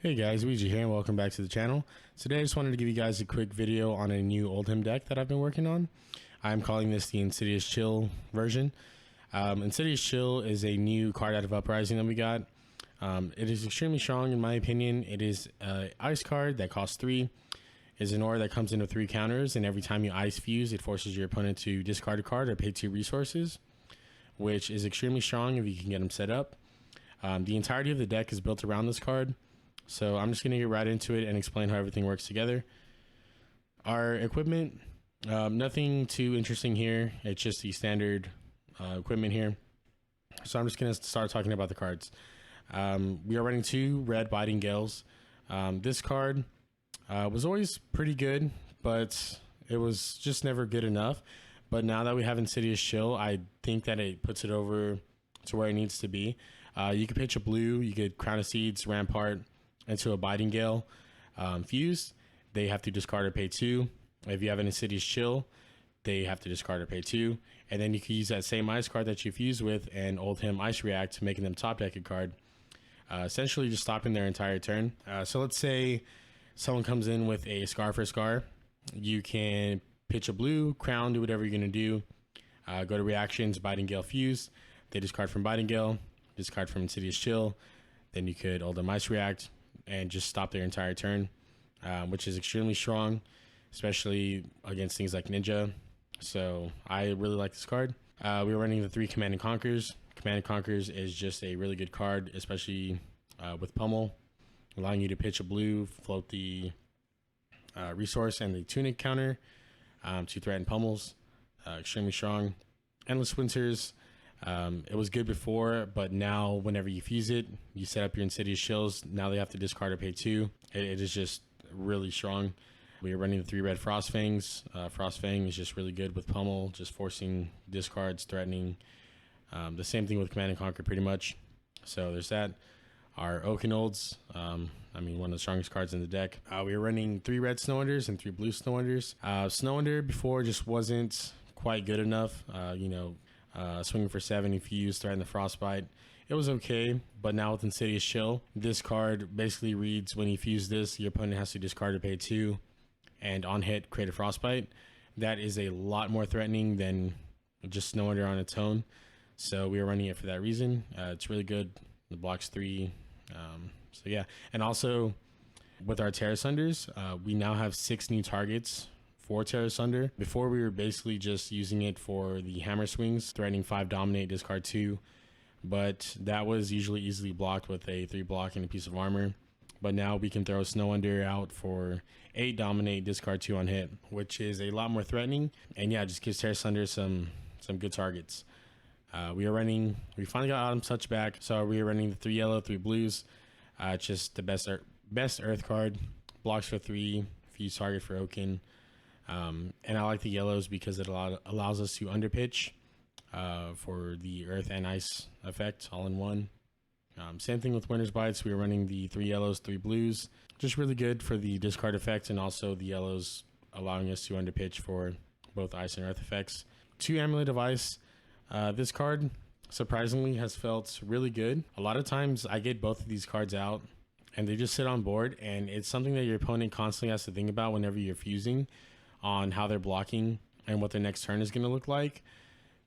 Hey guys, Ouija here and welcome back to the channel. Today I just wanted to give you guys a quick video on a new Oldhim deck that I've been working on. I'm calling this the Insidious Chill version. Insidious Chill is a new card out of Uprising that we got. It is extremely strong in my opinion. It is an ice card that costs 3. It's an aura that comes in with 3 counters, and every time you ice fuse it forces your opponent to discard a card or pay 2 resources, which is extremely strong if you can get them set up. The entirety of the deck is built around this card. So I'm just going to get right into it and explain how everything works together. Our equipment, nothing too interesting here. It's just the standard equipment here. So I'm just going to start talking about the cards. We are running 2 red Biting Gales. This card was always pretty good, but it was just never good enough. But now that we have Insidious Chill, I think that it puts it over to where it needs to be. You could pitch a blue, you could Crown of Seeds, Rampart, into a Biting Gale fuse. They have to discard or pay 2. If you have an Insidious Chill, they have to discard or pay 2. And then you can use that same ice card that you fuse with and Oldhim Ice React, making them top deck a card, essentially just stopping their entire turn. So let's say someone comes in with a Scar for Scar. You can pitch a blue, Crown, do whatever you're going to do. Go to reactions, Biting Gale fuse. They discard from Biting Gale, discard from Insidious Chill. Then you could Oldhim Ice React and just stop their entire turn, which is extremely strong, especially against things like Ninja. So I really like this card. We were running the 3 Command and Conquers. Command and Conquers is just a really good card, especially with Pummel, allowing you to pitch a blue, float the resource and the Tunic counter to threaten Pummels. Extremely strong. Endless Winters. It was good before, but now whenever you fuse it, you set up your Insidious Chills. Now they have to discard or pay 2. It is just really strong. We are running the 3 red Frostfangs. Frostfang is just really good with Pummel, just forcing discards, threatening. The same thing with Command and Conquer pretty much. So there's that. Our Oakenolds, one of the strongest cards in the deck. We were running 3 red Snow Unders and 3 blue Snow Unders. Snow Under before just wasn't quite good enough. Swinging for 7 if you use Threaten the Frostbite. It was okay, but now with Insidious Chill, this card basically reads when you fuse this, your opponent has to discard or pay 2, and on hit, create a Frostbite. That is a lot more threatening than just Snow Under on its own. So we are running it for that reason. It's really good. The blocks 3. So yeah, and also with our Terra Sunders, we now have 6 new targets for Terra Sunder. Before we were basically just using it for the hammer swings, threatening 5 dominate, discard 2, but that was usually easily blocked with a 3 block and a piece of armor. But now we can throw Snow Under out for 8 dominate, discard 2 on hit, which is a lot more threatening, and yeah, just gives Terra Sunder some good targets. We finally got Autumn Touch back, so we are running the 3 yellow, 3 blues. Just the best earth card, blocks for 3, fuse target for Oaken. And I like the yellows because it allows us to underpitch for the earth and ice effect all in one. Same thing with Winter's Bites. We were running the 3 yellows, 3 blues. Just really good for the discard effect, and also the yellows allowing us to underpitch for both ice and earth effects. 2 Amulet of Ice. This card surprisingly has felt really good. A lot of times I get both of these cards out and they just sit on board, and it's something that your opponent constantly has to think about whenever you're fusing on how they're blocking and what their next turn is going to look like,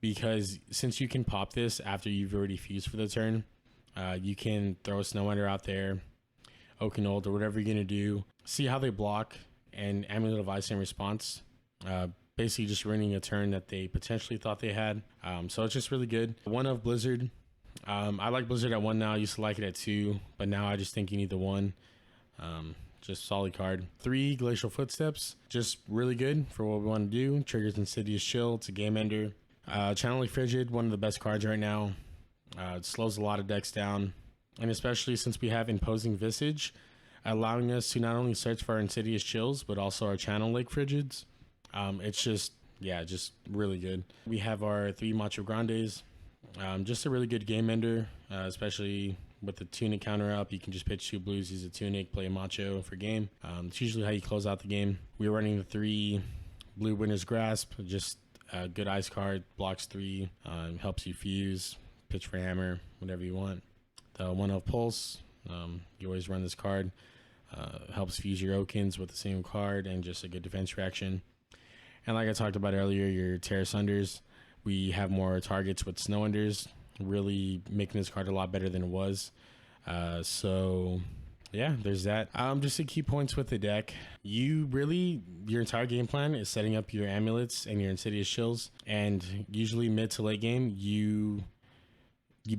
because since you can pop this after you've already fused for the turn, you can throw a Snow Under out there, Oakenold, or whatever you're going to do, see how they block, and Amulet of Ice in response, basically just ruining a turn that they potentially thought they had. So it's just really good. 1 of Blizzard. I like Blizzard at 1 now. I used to like it at 2, but now I just think you need the 1. Just solid card. 3 Glacial Footsteps, just really good for what we want to do. Triggers Insidious Chill, it's a game ender. Channeling Frigid, one of the best cards right now. It slows a lot of decks down, and especially since we have Imposing Visage, allowing us to not only search for our Insidious Chills, but also our Channel Lake Frigids. It's just really good. We have our 3 Macho Grandes. Just a really good game ender, especially with the Tunic counter up. You can just pitch 2 blues, use a Tunic, play a Macho for game. It's usually how you close out the game. We're running the 3 blue Winter's Grasp, just a good ice card, blocks 3, helps you fuse, pitch for hammer, whatever you want. The 1 of Pulse, You always run this card. Helps fuse your Okins with the same card and just a good defense reaction. And like I talked about earlier, your Terrace Unders, we have more targets with Snow Unders, really making this card a lot better than it was. So yeah, there's that. Just the key points with the deck. Your entire game plan is setting up your amulets and your Insidious Chills, and usually mid to late game, you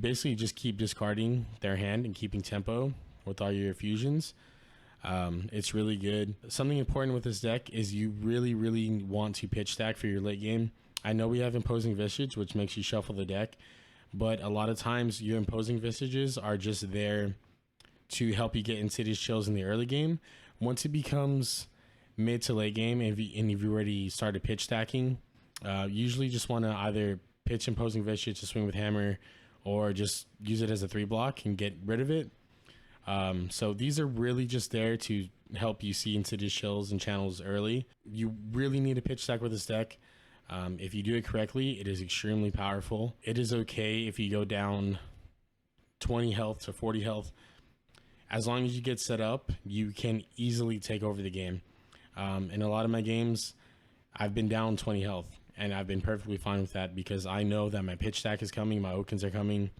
basically just keep discarding their hand and keeping tempo with all your fusions. It's really good. Something important with this deck is you really want to pitch stack for your late game. I know we have Imposing Visage, which makes you shuffle the deck, but a lot of times your Imposing Visages are just there to help you get Insidious Chills in the early game. Once it becomes mid to late game and you've already started pitch stacking, usually just want to either pitch Imposing Visage to swing with Hammer or just use it as a 3-block and get rid of it. So these are really just there to help you see Insidious Chills and channels early. You really need to pitch stack with this deck. If you do it correctly, it is extremely powerful. It is okay if you go down 20 health to 40 health. As long as you get set up, you can easily take over the game. In a lot of my games, I've been down 20 health, and I've been perfectly fine with that because I know that my pitch stack is coming, my Okins are coming,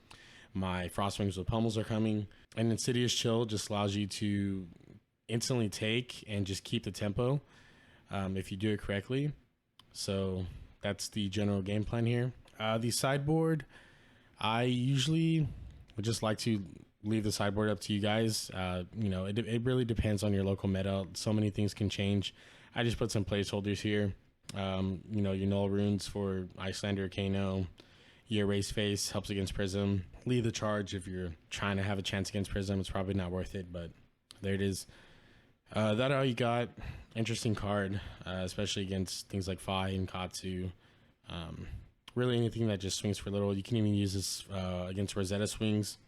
my Frostwings with Pummels are coming, and Insidious Chill just allows you to instantly take and just keep the tempo if you do it correctly. So that's the general game plan here. The sideboard, I usually would just like to leave the sideboard up to you guys. It really depends on your local meta. So many things can change. I just put some placeholders here. Your Null Runes for Icelander, Kano. Your Erase Face helps against Prism. Lead the Charge if you're trying to have a chance against Prism. It's probably not worth it, but there it is. That all you got. Interesting card, especially against things like Fi and Katsu. Really anything that just swings for little. You can even use this against Rosetta Swings,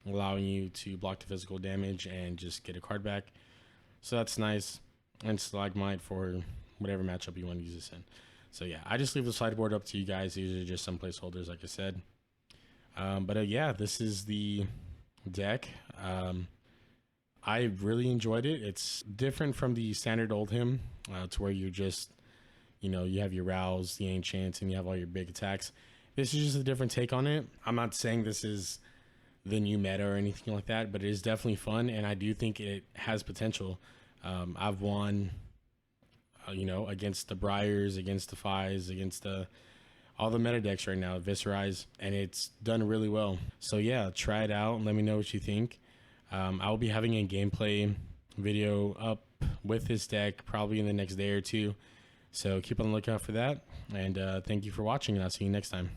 allowing you to block the physical damage and just get a card back. So that's nice. And Stalagmite for whatever matchup you want to use this in. So yeah, I just leave the sideboard up to you guys. These are just some placeholders, like I said. Yeah, this is the deck. I really enjoyed it. It's different from the standard Oldhim, to where you just, you have your Rouse, the Ancients, and you have all your big attacks. This is just a different take on it. I'm not saying this is the new meta or anything like that, but it is definitely fun, and I do think it has potential. I've won, against the Briars, against the Fis, against all the meta decks right now, Viscerize, and it's done really well. So yeah, try it out and let me know what you think. I will be having a gameplay video up with this deck probably in the next day or two. So keep on the lookout for that. And thank you for watching, and I'll see you next time.